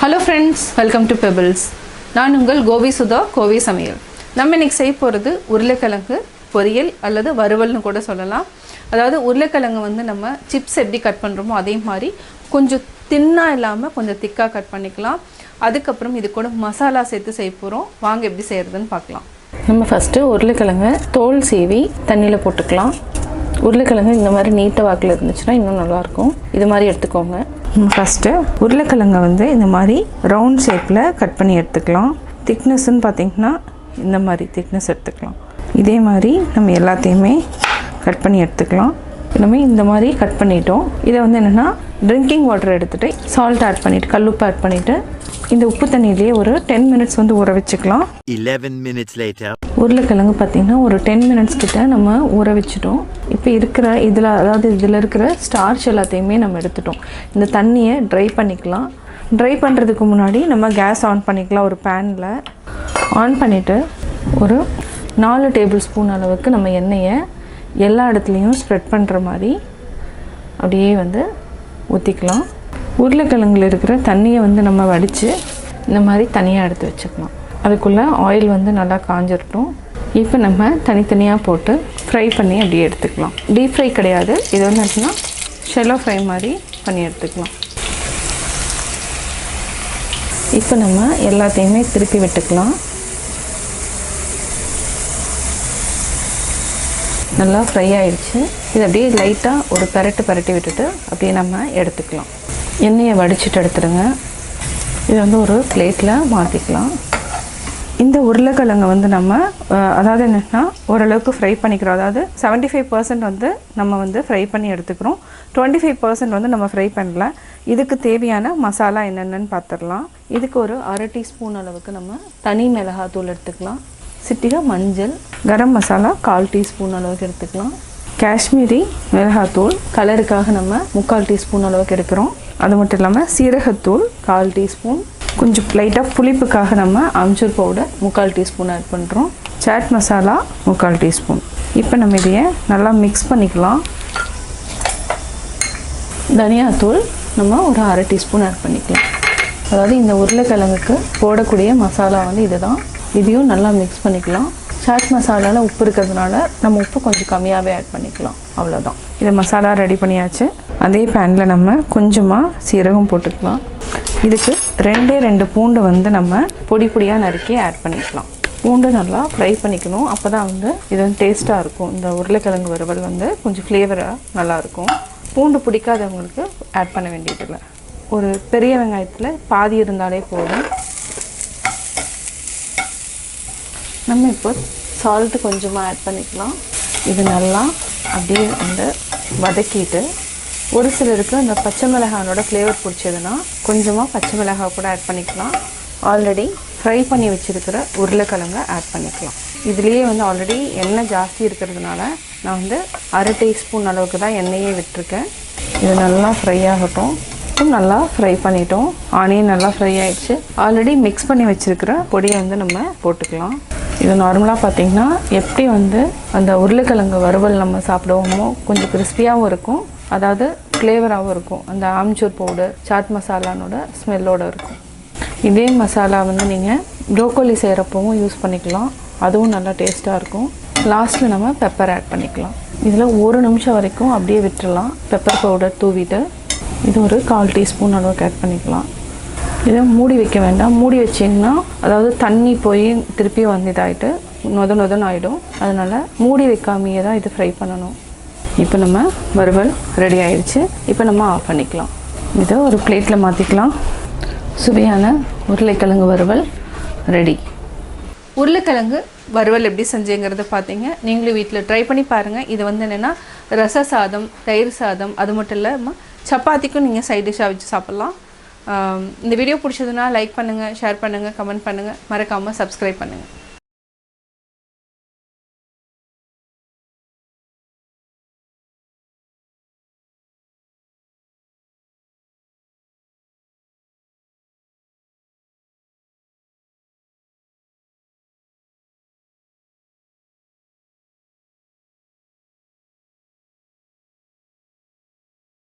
Hello friends, welcome to Pebbles. நான் உங்கள் கோபி சுதா கோவை சமையல். நம்ம இன்னைக்கு செய்ய போகிறது உருளைக்கிழங்கு பொரியல் அல்லது வறுவல்னு கூட சொல்லலாம். அதாவது உருளைக்கிழங்கு வந்து நம்ம சிப்ஸ் எப்படி கட் பண்ணுறோமோ அதே மாதிரி கொஞ்சம் தின்னா இல்லாமல் கொஞ்சம் திக்காக கட் பண்ணிக்கலாம். அதுக்கப்புறம் இது கூட மசாலா சேர்த்து செய்ய போகிறோம். வாங்க எப்படி செய்கிறதுன்னு பார்க்கலாம். நம்ம ஃபஸ்ட்டு உருளைக்கிழங்கு தோல் சீவி தண்ணியில் போட்டுக்கலாம். உருளைக்கிழங்கு இந்த மாதிரி நீட்ட வாக்கில் இருந்துச்சுன்னா இன்னும் நல்லாயிருக்கும். இது மாதிரி எடுத்துக்கோங்க. ஃபஸ்ட்டு உருளைக்கிழங்கை வந்து இந்த மாதிரி ரவுண்ட் ஷேப்பில் கட் பண்ணி எடுத்துக்கலாம். திக்னஸ்ன்னு பார்த்திங்கன்னா இந்த மாதிரி திக்னஸ் எடுத்துக்கலாம். இதே மாதிரி நம்ம எல்லாத்தையுமே கட் பண்ணி எடுத்துக்கலாம். எல்லாமே இந்த மாதிரி கட் பண்ணிட்டோம். இதை வந்து என்னென்னா ட்ரிங்கிங் வாட்டர் எடுத்துகிட்டு சால்ட் ஆட் பண்ணிவிட்டு கல்லுப்பு ஆட் பண்ணிவிட்டு இந்த உப்பு தண்ணியிலேயே ஒரு 10 மினிட்ஸ் வந்து ஊற வச்சுக்கலாம். 11 minutes later. உருளைக்கிழங்கு பார்த்திங்கன்னா ஒரு 10 மினிட்ஸ் கிட்ட நம்ம ஊற வச்சுட்டோம். இப்போ இருக்கிற இதில் இருக்கிற ஸ்டார்ச் எல்லாத்தையுமே நம்ம எடுத்துட்டோம். இந்த தண்ணியை ட்ரை பண்ணிக்கலாம். ட்ரை பண்ணுறதுக்கு முன்னாடி நம்ம கேஸ் ஆன் பண்ணிக்கலாம். ஒரு பேனில் ஆன் பண்ணிவிட்டு ஒரு 4 டேபிள் ஸ்பூன் அளவுக்கு நம்ம எண்ணெயை எல்லா இடத்துலையும் ஸ்ப்ரெட் பண்ணுற மாதிரி அப்படியே வந்து ஊற்றிக்கலாம். உருளைக்கிழங்குல இருக்கிற தண்ணியை வந்து நம்ம வடித்து இந்த மாதிரி தனியாக எடுத்து வச்சுக்கலாம். அதுக்குள்ளே ஆயில் வந்து நல்லா காஞ்சிரட்டும். இப்போ நம்ம தனித்தனியாக போட்டு ஃப்ரை பண்ணி அப்படியே எடுத்துக்கலாம். டீப் ஃப்ரை கிடையாது, இது வந்து எப்படின்னா ஷெல்லோ ஃப்ரை மாதிரி பண்ணி எடுத்துக்கலாம். இப்போ நம்ம எல்லாத்தையுமே திருப்பி விட்டுக்கலாம். நல்லா ஃப்ரை ஆயிடுச்சு. இது அப்படியே லைட்டாக ஒரு பரட்டி விட்டுட்டு அப்படியே நம்ம எடுத்துக்கலாம். எண்ணெயை வடிச்சிட்டு எடுத்துடுங்க. இதை வந்து ஒரு பிளேட்டில் மாற்றிக்கலாம். இந்த உருளைக்கிழங்கை வந்து நம்ம அதாவது என்னென்னா ஓரளவுக்கு ஃப்ரை பண்ணிக்கிறோம். அதாவது 75% வந்து நம்ம வந்து ஃப்ரை பண்ணி எடுத்துக்கிறோம். 25% வந்து நம்ம ஃப்ரை பண்ணல. இதுக்கு தேவையான மசாலா என்னென்னு பார்த்துடலாம். இதுக்கு ஒரு 1/2 டீஸ்பூன் அளவுக்கு நம்ம தனி மிளகாத்தூள் எடுத்துக்கலாம். சிட்டிகை மஞ்சள், கரம் மசாலா 1/4 டீஸ்பூன் அளவுக்கு எடுத்துக்கலாம். காஷ்மீரி மிளகாத்தூள் கலருக்காக நம்ம 3/4 டீஸ்பூன் அளவுக்கு எடுக்கிறோம். அது மட்டும் இல்லாமல் சீரகத்தூள் 1/4 டீஸ்பூன், கொஞ்சம் லைட்டாக புளிப்புக்காக நம்ம அம்ச்சூர் பவுடர் 3/4 டீஸ்பூன் ஆட் பண்ணுறோம். சாட் மசாலா 3/4 டீஸ்பூன். இப்போ நம்ம இதையே நல்லா மிக்ஸ் பண்ணிக்கலாம். தனியாத்தூள் நம்ம ஒரு 1/2 டீஸ்பூன் ஆட் பண்ணிக்கலாம். அதாவது இந்த உருளைக்கிழங்குக்கு போடக்கூடிய மசாலா வந்து இதுதான். இதையும் நல்லா மிக்ஸ் பண்ணிக்கலாம். சாட் மசாலாவில் உப்பு இருக்கிறதுனால நம்ம உப்பு கொஞ்சம் கம்மியாகவே ஆட் பண்ணிக்கலாம். அவ்வளோதான். இதை மசாலா ரெடி பண்ணியாச்சு. அதே பேனில் நம்ம கொஞ்சமாக சீரகம் போட்டுக்கலாம். இதுக்கு 2 பூண்டு வந்து நம்ம பொடியாக நறுக்கி ஆட் பண்ணிக்கலாம். பூண்டு நல்லா ஃப்ரை பண்ணிக்கணும். அப்போ தான் வந்து இது வந்து டேஸ்ட்டாக இருக்கும். இந்த உருளைக்கிழங்கு வறுவல் வந்து கொஞ்சம் ஃப்ளேவராக நல்லாயிருக்கும். பூண்டு பிடிக்காதவங்களுக்கு ஆட் பண்ண வேண்டியதில்லை. ஒரு பெரிய வெங்காயத்தில் பாதி இருந்தாலே போதும். நம்ம இப்போ சால்ட்டு கொஞ்சமாக ஆட் பண்ணிக்கலாம். இது நல்லா அப்படியே வந்து வதக்கிட்டு ஒரு சிலருக்கு அந்த பச்சை மிளகாயோட ஃப்ளேவர் பிடிச்சதுன்னா கொஞ்சமாக பச்சை மிளகாய் கூட ஆட் பண்ணிக்கலாம். ஆல்ரெடி ஃப்ரை பண்ணி வச்சுருக்கிற உருளைக்கிழங்கை ஆட் பண்ணிக்கலாம். இதுலேயே வந்து ஆல்ரெடி எண்ணெய் ஜாஸ்தி இருக்கிறதுனால நான் வந்து 1/2 டீஸ்பூன் அளவுக்கு தான் எண்ணெயே விட்டுருக்கேன். இது நல்லா ஃப்ரை ஆகட்டும். நல்லா ஃப்ரை பண்ணிட்டோம். ஆனியன் நல்லா ஃப்ரை ஆகிடுச்சு. ஆல்ரெடி மிக்ஸ் பண்ணி வச்சுருக்கிற பொடியை வந்து நம்ம போட்டுக்கலாம். இது நார்மலாக பார்த்திங்கன்னா எப்படி வந்து அந்த உருளைக்கிழங்கு வறுவல் நம்ம சாப்பிடுவோமோ கொஞ்சம் கிறிஸ்பியாகவும் இருக்கும், அதாவது ஃப்ளேவராகவும் இருக்கும். அந்த ஆம்ச்சூர் பவுடர் சாட் மசாலானோட ஸ்மெல்லோடு இருக்கும். இதே மசாலா வந்து நீங்கள் ப்ரோக்கோலி செய்கிறப்பவும் யூஸ் பண்ணிக்கலாம். அதுவும் நல்லா டேஸ்ட்டாக இருக்கும். லாஸ்ட்டில் நம்ம பெப்பர் ஆட் பண்ணிக்கலாம். இதில் 1 நிமிஷம் வரைக்கும் அப்படியே விட்டுடலாம். பெப்பர் பவுடர் தூவிட்டு இது ஒரு 1/4 டீஸ்பூன் அளவுக்கு ஆட் பண்ணிக்கலாம். இதை மூடி வைக்க வேண்டாம். மூடி வச்சிங்கன்னா அதாவது தண்ணி போய் திருப்பி வந்து இதாகிட்டு நொதன்னு ஆகிடும். அதனால் மூடி வைக்காமையே தான் இது ஃப்ரை பண்ணணும். இப்போ நம்ம வறுவல் ரெடி ஆயிடுச்சு. இப்போ நம்ம ஆஃப் பண்ணிக்கலாம். இதை ஒரு பிளேட்டில் மாற்றிக்கலாம். சுவையான உருளைக்கிழங்கு வறுவல் ரெடி. உருளைக்கிழங்கு வறுவல் எப்படி செஞ்சுங்கிறத பார்த்தீங்க. நீங்களும் வீட்டில் ட்ரை பண்ணி பாருங்கள். இது வந்து என்னென்னா ரச சாதம், தயிர் சாதம், அது மட்டும் இல்லாமல் சப்பாத்திக்கும் நீங்கள் சைட் டிஷ்ஷாக வச்சு சாப்பிட்லாம். இந்த வீடியோ பிடிச்சதுன்னா லைக் பண்ணுங்கள், ஷேர் பண்ணுங்கள், கமெண்ட் பண்ணுங்கள், மறக்காமல் சப்ஸ்கிரைப் பண்ணுங்கள்.